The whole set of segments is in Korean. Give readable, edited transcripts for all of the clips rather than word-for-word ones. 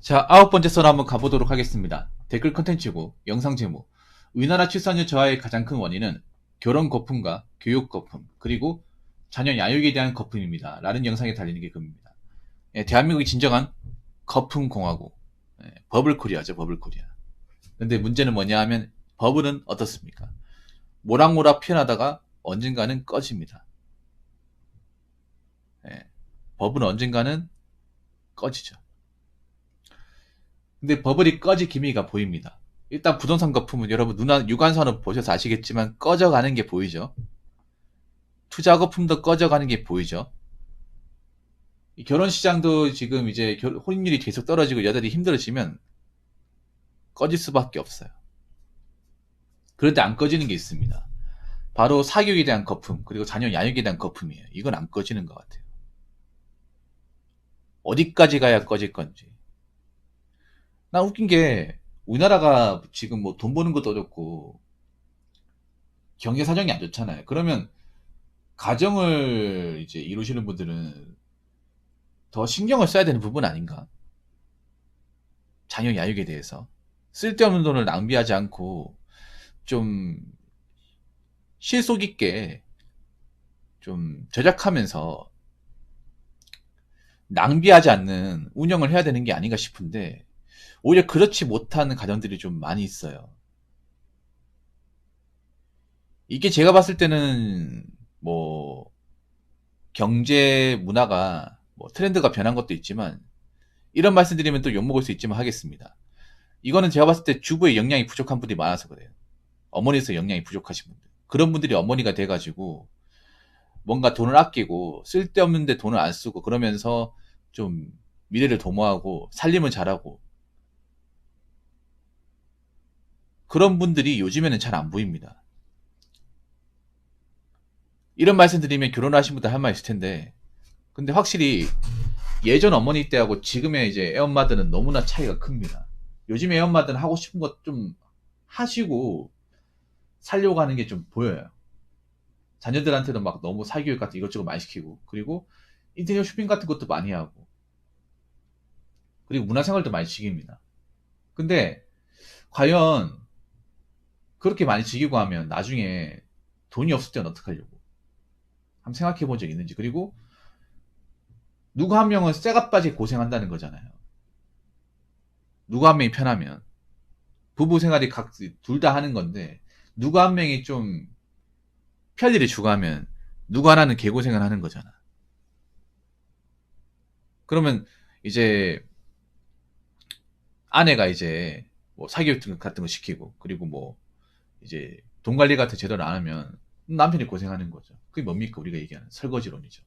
자, 9번째 썰 한번 가보도록 하겠습니다. 댓글 컨텐츠고, 영상 제목. 우리나라 출산율 저하의 가장 큰 원인은 결혼 거품과 교육 거품, 그리고 자녀 양육에 대한 거품입니다. 라는 영상에 달리는 게 그겁니다. 예, 대한민국이 진정한 거품 공화국. 예, 버블 코리아죠, 버블 코리아. 근데 문제는 뭐냐 하면, 버블은 어떻습니까? 모락모락 피어나다가 언젠가는 꺼집니다. 예, 버블은 언젠가는 꺼지죠. 근데 버블이 꺼질 기미가 보입니다. 일단 부동산 거품은 여러분 유관선을 보셔서 아시겠지만 꺼져가는 게 보이죠. 투자 거품도 꺼져가는 게 보이죠. 이 결혼 시장도 지금 이제 혼인율이 계속 떨어지고 여자들이 힘들어지면 꺼질 수밖에 없어요. 그런데 안 꺼지는 게 있습니다. 바로 사교육에 대한 거품, 그리고 자녀 양육에 대한 거품이에요. 이건 안 꺼지는 것 같아요. 어디까지 가야 꺼질 건지. 나 웃긴 게 우리나라가 지금 뭐 돈 버는 것도 어렵고 경제 사정이 안 좋잖아요. 그러면 가정을 이제 이루시는 분들은 더 신경을 써야 되는 부분 아닌가? 자녀 양육에 대해서. 쓸데없는 돈을 낭비하지 않고 좀 실속 있게 좀 절약하면서 낭비하지 않는 운영을 해야 되는 게 아닌가 싶은데 오히려 그렇지 못하는 가정들이 좀 많이 있어요. 이게 제가 봤을 때는 뭐 경제 문화가 뭐 트렌드가 변한 것도 있지만 이런 말씀드리면 또 욕먹을 수 있지만 하겠습니다. 이거는 제가 봤을 때 주부의 역량이 부족한 분들이 많아서 그래요. 어머니에서 역량이 부족하신 분들. 그런 분들이 어머니가 돼가지고 뭔가 돈을 아끼고 쓸데없는데 돈을 안 쓰고 그러면서 좀 미래를 도모하고 살림을 잘하고 그런 분들이 요즘에는 잘 안 보입니다. 이런 말씀 드리면 결혼하신 분들 할 말 있을 텐데 근데 확실히 예전 어머니 때하고 지금의 이제 애엄마들은 너무나 차이가 큽니다. 요즘 애엄마들은 하고 싶은 것 좀 하시고 살려고 하는 게 좀 보여요. 자녀들한테도 막 너무 사교육 같은 이것저것 많이 시키고 그리고 인터넷 쇼핑 같은 것도 많이 하고 그리고 문화생활도 많이 즐깁니다. 근데 과연 그렇게 많이 즐기고 하면 나중에 돈이 없을 때는 어떡하려고 한번 생각해 본 적 있는지 그리고 누구 한 명은 쇠가 빠지게 고생한다는 거잖아요. 누구 한 명이 편하면 부부 생활이 각 둘 다 하는 건데 누구 한 명이 좀 편리를 주고하면 누구 하나는 개고생을 하는 거잖아. 그러면 이제 아내가 이제 뭐 사교육 같은 거 시키고 그리고 뭐 이제 돈 관리 같은 제대로 안 하면 남편이 고생하는 거죠. 그게 뭡니까 우리가 얘기하는 설거지론이죠.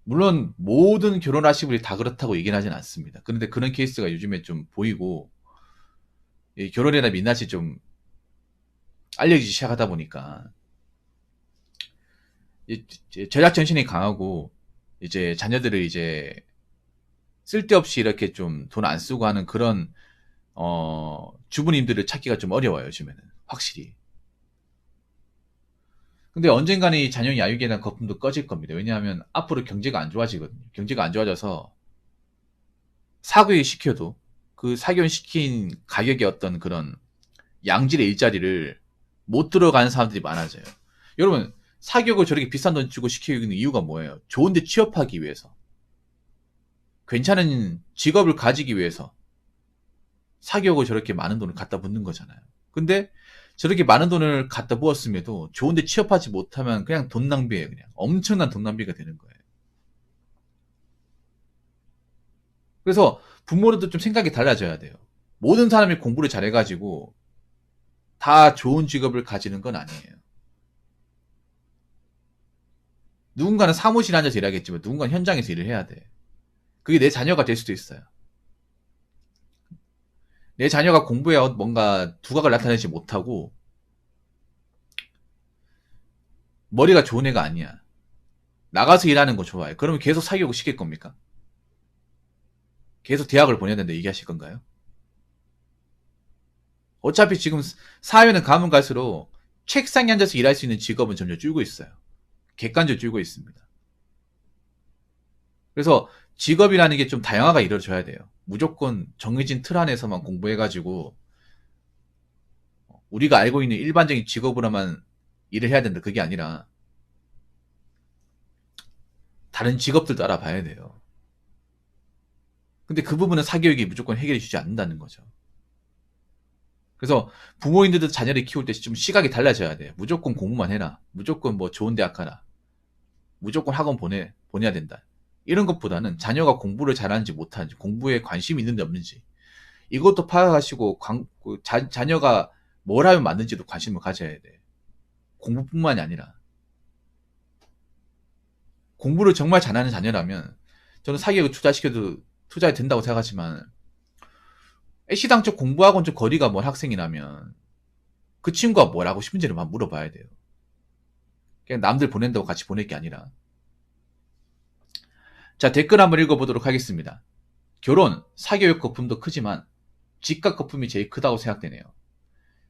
물론 모든 결혼하신 분이 다 그렇다고 얘기는 하진 않습니다. 그런데 그런 케이스가 요즘에 좀 보이고 결혼에 대한 민낯이 좀 알려지기 시작하다 보니까 제작 정신이 강하고 이제 자녀들을 이제 쓸데없이 이렇게 좀 돈 안 쓰고 하는 그런 주부님들을 찾기가 좀 어려워요 요즘에는 확실히. 근데 언젠가는 이 자녀 양육에 대한 거품도 꺼질 겁니다. 왜냐하면 앞으로 경제가 안 좋아지거든요. 경제가 안 좋아져서 사교육 시켜도 그 사교육 시킨 가격의 어떤 그런 양질의 일자리를 못 들어가는 사람들이 많아져요. 여러분 사교육을 저렇게 비싼 돈 주고 시키는 이유가 뭐예요? 좋은데 취업하기 위해서. 괜찮은 직업을 가지기 위해서 사교육을 저렇게 많은 돈을 갖다 붓는 거잖아요. 근데 저렇게 많은 돈을 갖다 부었음에도 좋은데 취업하지 못하면 그냥 돈 낭비예요. 그냥 엄청난 돈 낭비가 되는 거예요. 그래서 부모들도 좀 생각이 달라져야 돼요. 모든 사람이 공부를 잘해가지고 다 좋은 직업을 가지는 건 아니에요. 누군가는 사무실에 앉아서 일하겠지만 누군가는 현장에서 일을 해야 돼. 그게 내 자녀가 될 수도 있어요. 내 자녀가 공부에 뭔가 두각을 나타내지 못하고 머리가 좋은 애가 아니야. 나가서 일하는 거 좋아해. 그러면 계속 사교육을 시킬 겁니까? 계속 대학을 보내야 된다 얘기하실 건가요? 어차피 지금 사회는 가면 갈수록 책상에 앉아서 일할 수 있는 직업은 점점 줄고 있어요. 객관적으로 줄고 있습니다. 그래서 직업이라는 게 좀 다양화가 이루어져야 돼요. 무조건 정해진 틀 안에서만 공부해가지고 우리가 알고 있는 일반적인 직업으로만 일을 해야 된다. 그게 아니라 다른 직업들도 알아봐야 돼요. 근데 그 부분은 사교육이 무조건 해결해 주지 않는다는 거죠. 그래서 부모님들도 자녀를 키울 때 좀 시각이 달라져야 돼요. 무조건 공부만 해라. 무조건 뭐 좋은 대학 가라. 무조건 학원 보내야 된다. 이런 것보다는 자녀가 공부를 잘하는지 못하는지, 공부에 관심이 있는지 없는지, 이것도 파악하시고, 자녀가 뭘 하면 맞는지도 관심을 가져야 돼. 공부뿐만이 아니라. 공부를 정말 잘하는 자녀라면, 저는 사교육을 투자해 된다고 생각하지만, 애시당초 공부하고는 좀 거리가 먼 학생이라면, 그 친구가 뭘 하고 싶은지를 막 물어봐야 돼요. 그냥 남들 보낸다고 같이 보낼 게 아니라. 자, 댓글 한번 읽어보도록 하겠습니다. 결혼, 사교육 거품도 크지만 집값 거품이 제일 크다고 생각되네요.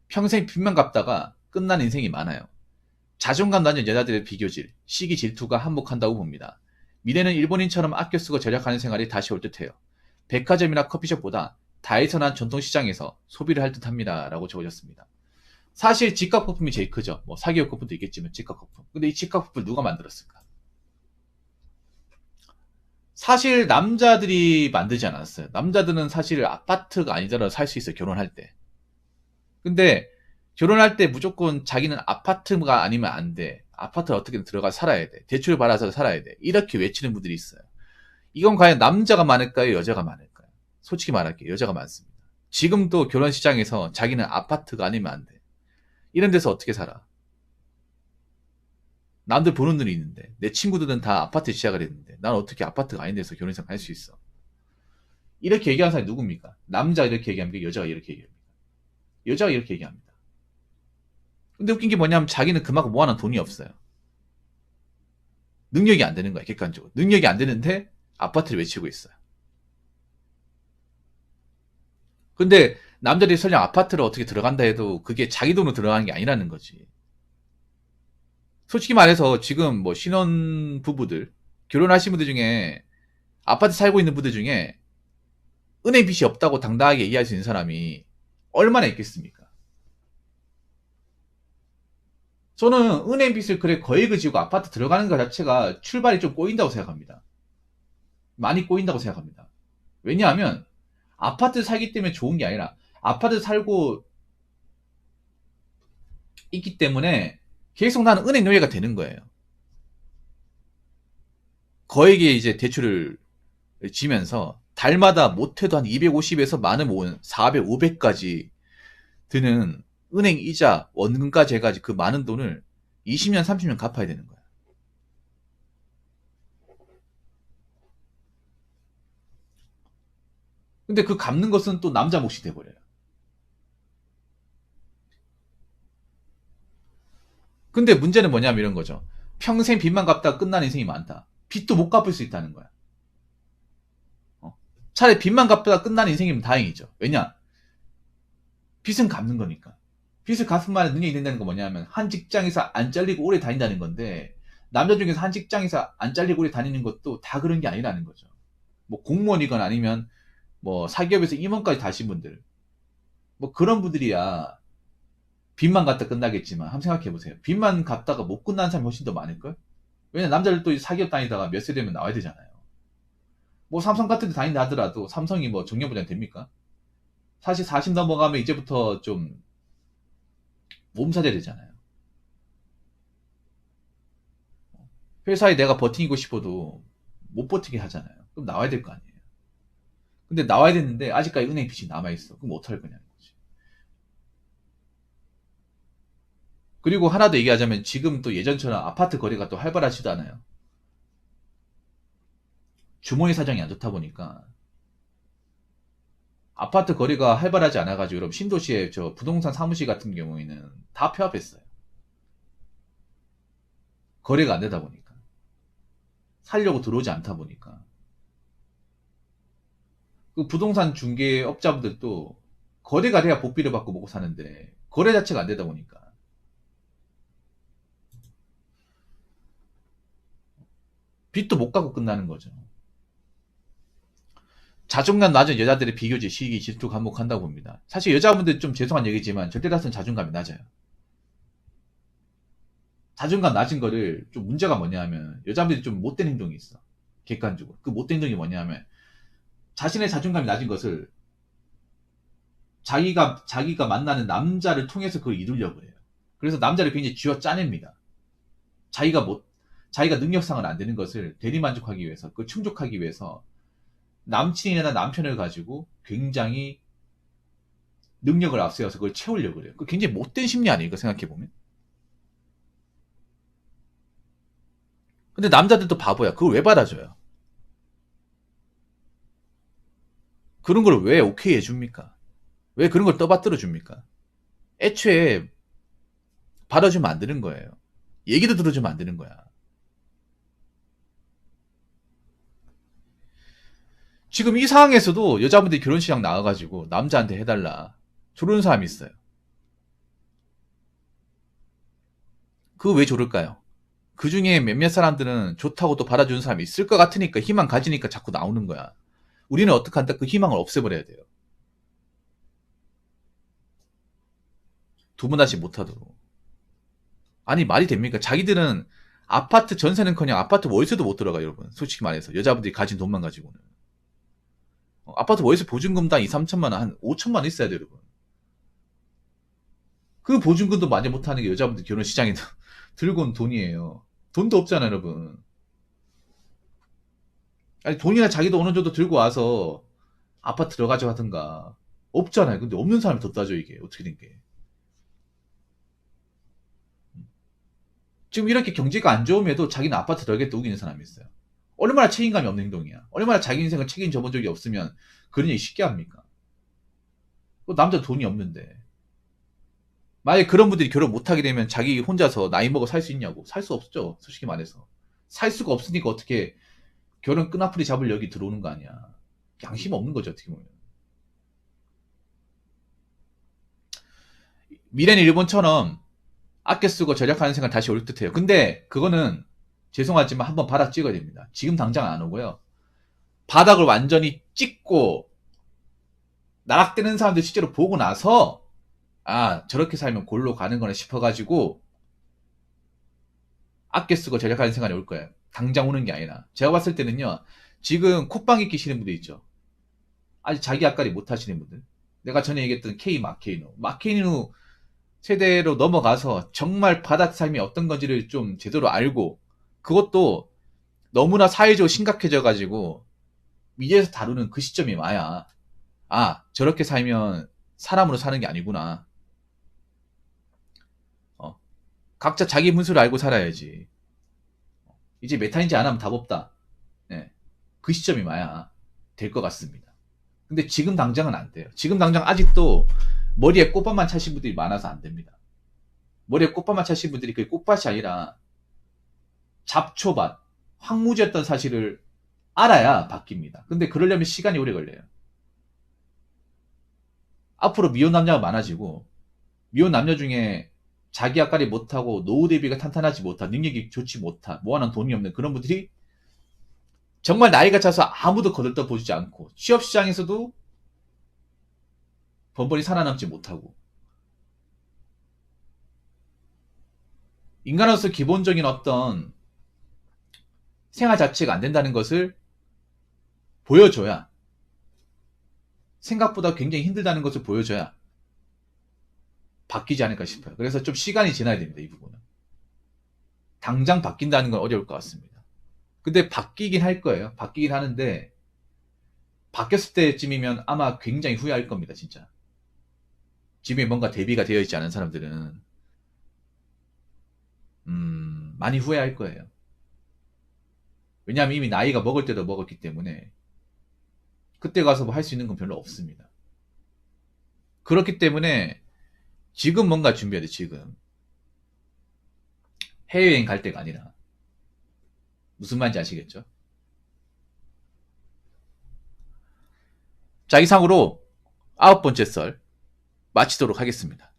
평생 빚만 갚다가 끝난 인생이 많아요. 자존감 낮은 여자들의 비교질, 시기 질투가 한몫한다고 봅니다. 미래는 일본인처럼 아껴 쓰고 절약하는 생활이 다시 올 듯해요. 백화점이나 커피숍보다 다이선한 전통시장에서 소비를 할 듯합니다. 라고 적어졌습니다. 사실 집값 거품이 제일 크죠. 뭐 사교육 거품도 있겠지만 집값 거품. 근데 이 집값 거품을 누가 만들었을까? 사실 남자들이 만들지 않았어요. 남자들은 사실 아파트가 아니더라도 살 수 있어요. 결혼할 때. 근데 결혼할 때 무조건 자기는 아파트가 아니면 안 돼. 아파트를 어떻게든 들어가 살아야 돼. 대출 받아서 살아야 돼. 이렇게 외치는 분들이 있어요. 이건 과연 남자가 많을까요? 여자가 많을까요? 솔직히 말할게요. 여자가 많습니다. 지금도 결혼 시장에서 자기는 아파트가 아니면 안 돼. 이런 데서 어떻게 살아? 남들 보는 눈이 있는데 내 친구들은 다 아파트 시작을 했는데 난 어떻게 아파트가 아닌 데서 결혼 생활 할 수 있어? 이렇게 얘기하는 사람이 누굽니까? 남자가 이렇게 얘기합니까? 여자가 이렇게 얘기합니까? 여자가 이렇게 얘기합니다. 근데 웃긴 게 뭐냐면 자기는 그만큼 모아놓은 돈이 없어요. 능력이 안 되는 거야, 객관적으로. 능력이 안 되는데 아파트를 외치고 있어요. 근데 남자들이 설령 아파트를 어떻게 들어간다 해도 그게 자기 돈으로 들어가는 게 아니라는 거지. 솔직히 말해서 지금 뭐 신혼 부부들, 결혼하신 분들 중에 아파트 살고 있는 분들 중에 은행 빚이 없다고 당당하게 얘기할 수 있는 사람이 얼마나 있겠습니까? 저는 은행 빚을 그래 거액을 지고 아파트 들어가는 것 자체가 출발이 좀 꼬인다고 생각합니다. 많이 꼬인다고 생각합니다. 왜냐하면 아파트 살기 때문에 좋은 게 아니라 아파트 살고 있기 때문에 계속 나는 은행 노예가 되는 거예요. 거액의 이제 대출을 지면서 달마다 못해도 한 250에서 많으면 400, 500까지 드는 은행 이자, 원금까지 해가지고 그 많은 돈을 20년, 30년 갚아야 되는 거야. 근데 그 갚는 것은 또 남자 몫이 돼버려요. 근데 문제는 뭐냐면 이런 거죠. 평생 빚만 갚다가 끝나는 인생이 많다. 빚도 못 갚을 수 있다는 거야. 어. 차라리 빚만 갚다가 끝나는 인생이면 다행이죠. 왜냐? 빚은 갚는 거니까. 빚을 갚은 말에 능력이 된다는 건 뭐냐면 한 직장에서 안 잘리고 오래 다닌다는 건데 남자 중에서 한 직장에서 안 잘리고 오래 다니는 것도 다 그런 게 아니라는 거죠. 뭐 공무원이건 아니면 뭐 사기업에서 임원까지 다신 분들 뭐 그런 분들이야 빚만 갚다 끝나겠지만 한번 생각해 보세요. 빚만 갚다가 못 끝나는 사람이 훨씬 더 많을걸? 왜냐면 남자들도 사기업 다니다가 몇 세 되면 나와야 되잖아요. 뭐 삼성 같은 데 다닌다 하더라도 삼성이 뭐 정년보장 됩니까? 사실 40 넘어가면 이제부터 좀 몸살이 되잖아요. 회사에 내가 버티고 싶어도 못 버티게 하잖아요. 그럼 나와야 될 거 아니에요. 근데 나와야 되는데 아직까지 은행 빚이 남아있어. 그럼 어떡할 거냐는 거지. 그리고 하나 더 얘기하자면 지금 또 예전처럼 아파트 거래가 또 활발하지도 않아요. 주머니 사정이 안 좋다 보니까 아파트 거래가 활발하지 않아가지고 여러분 신도시의 저 부동산 사무실 같은 경우에는 다 폐업했어요. 거래가 안 되다 보니까. 살려고 들어오지 않다 보니까. 그 부동산 중개업자분들도 거래가 돼야 복비를 받고 먹고 사는데 거래 자체가 안 되다 보니까 빚도 못 갚고 끝나는 거죠. 자존감 낮은 여자들의 비교지, 시기, 질투, 감목한다고 봅니다. 사실 여자분들 좀 죄송한 얘기지만 절대 다수는 자존감이 낮아요. 자존감 낮은 거를 좀 문제가 뭐냐 하면 여자분들이 좀 못된 행동이 있어. 객관적으로. 그 못된 행동이 뭐냐 하면 자신의 자존감이 낮은 것을 자기가 만나는 남자를 통해서 그걸 이루려고 해요. 그래서 남자를 굉장히 쥐어 짜냅니다. 자기가 능력상은 안 되는 것을 대리만족하기 위해서, 그걸 충족하기 위해서 남친이나 남편을 가지고 굉장히 능력을 앞세워서 그걸 채우려고 그래요. 그 굉장히 못된 심리 아니에요? 생각해보면. 근데 남자들도 바보야. 그걸 왜 받아줘요? 그런 걸 왜 오케이 해줍니까? 왜 그런 걸 떠받들어 줍니까? 애초에 받아주면 안 되는 거예요. 얘기도 들어주면 안 되는 거야. 지금 이 상황에서도 여자분들이 결혼식장 나와가지고 남자한테 해달라. 저런 사람이 있어요. 그거 왜 저럴까요? 그 중에 몇몇 사람들은 좋다고 또 받아주는 사람이 있을 것 같으니까 희망 가지니까 자꾸 나오는 거야. 우리는 어떻게 한다? 그 희망을 없애버려야 돼요. 두 번 다시 못하도록. 아니 말이 됩니까? 자기들은 아파트 전세는커녕 아파트 월세도 못 들어가 여러분. 솔직히 말해서 여자분들이 가진 돈만 가지고는. 아파트 월세 보증금당 2, 3천만 원, 한 5천만 원 있어야 돼요 여러분. 그 보증금도 많이 못하는 게 여자분들 결혼시장에 들고 온 돈이에요. 돈도 없잖아요 여러분. 아니 돈이나 자기도 어느 정도 들고 와서 아파트 들어가자 하든가. 없잖아요. 근데 없는 사람이 더 따져 이게 어떻게 된 게. 지금 이렇게 경제가 안 좋음에도 자기는 아파트 들어가겠다 우기는 사람이 있어요. 얼마나 책임감이 없는 행동이야. 얼마나 자기 인생을 책임져 본 적이 없으면 그런 얘기 쉽게 합니까? 남자 돈이 없는데. 만약에 그런 분들이 결혼 못하게 되면 자기 혼자서 나이 먹어 살 수 있냐고. 살 수 없죠. 솔직히 말해서. 살 수가 없으니까 어떻게 결혼 끈앞풀이 잡을 여기 들어오는 거 아니야. 양심 없는 거죠 어떻게 보면. 미래는 일본처럼 아껴 쓰고 절약하는 생각 다시 올 듯해요. 근데 그거는 죄송하지만 한번 바닥 찍어야 됩니다. 지금 당장 안 오고요. 바닥을 완전히 찍고 나락되는 사람들 실제로 보고 나서 아 저렇게 살면 골로 가는 거네 싶어가지고 아껴 쓰고 절약하는 생각이 올 거예요. 당장 오는 게 아니라. 제가 봤을 때는요. 지금 콧방귀 끼시는 분들 있죠. 아직 자기 앞가리 못 하시는 분들. 내가 전에 얘기했던 K 마케이누 세대로 넘어가서 정말 바닥 삶이 어떤 건지를 좀 제대로 알고 그것도 너무나 사회적으로 심각해져 가지고 미래에서 다루는 그 시점이 와야 아 저렇게 살면 사람으로 사는 게 아니구나. 각자 자기 분수를 알고 살아야지. 이제 메타인지 안 하면 답 없다. 네. 그 시점이 와야 될 것 같습니다. 근데 지금 당장은 안 돼요. 지금 당장 아직도 머리에 꽃밭만 차신 분들이 많아서 안 됩니다. 머리에 꽃밭만 차신 분들이 그게 꽃밭이 아니라 잡초밭, 황무지였던 사실을 알아야 바뀝니다. 근데 그러려면 시간이 오래 걸려요. 앞으로 미혼 남녀가 많아지고 미혼 남녀 중에 자기 앞가리 못하고 노후 대비가 탄탄하지 못한 능력이 좋지 못한 모아놓은 돈이 없는 그런 분들이 정말 나이가 차서 아무도 거들떠 보지 않고 취업시장에서도 번번이 살아남지 못하고 인간으로서 기본적인 어떤 생활 자체가 안 된다는 것을 보여줘야 생각보다 굉장히 힘들다는 것을 보여줘야 바뀌지 않을까 싶어요. 그래서 좀 시간이 지나야 됩니다. 이 부분은. 당장 바뀐다는 건 어려울 것 같습니다. 근데 바뀌긴 할 거예요. 바뀌긴 하는데 바뀌었을 때쯤이면 아마 굉장히 후회할 겁니다. 진짜. 집에 뭔가 대비가 되어 있지 않은 사람들은 많이 후회할 거예요. 왜냐하면 이미 나이가 먹을 때도 먹었기 때문에 그때 가서 뭐 할 수 있는 건 별로 없습니다. 그렇기 때문에 지금 뭔가 준비해야 돼. 지금 해외여행 갈 때가 아니라 무슨 말인지 아시겠죠? 자 이상으로 9번째 썰 마치도록 하겠습니다.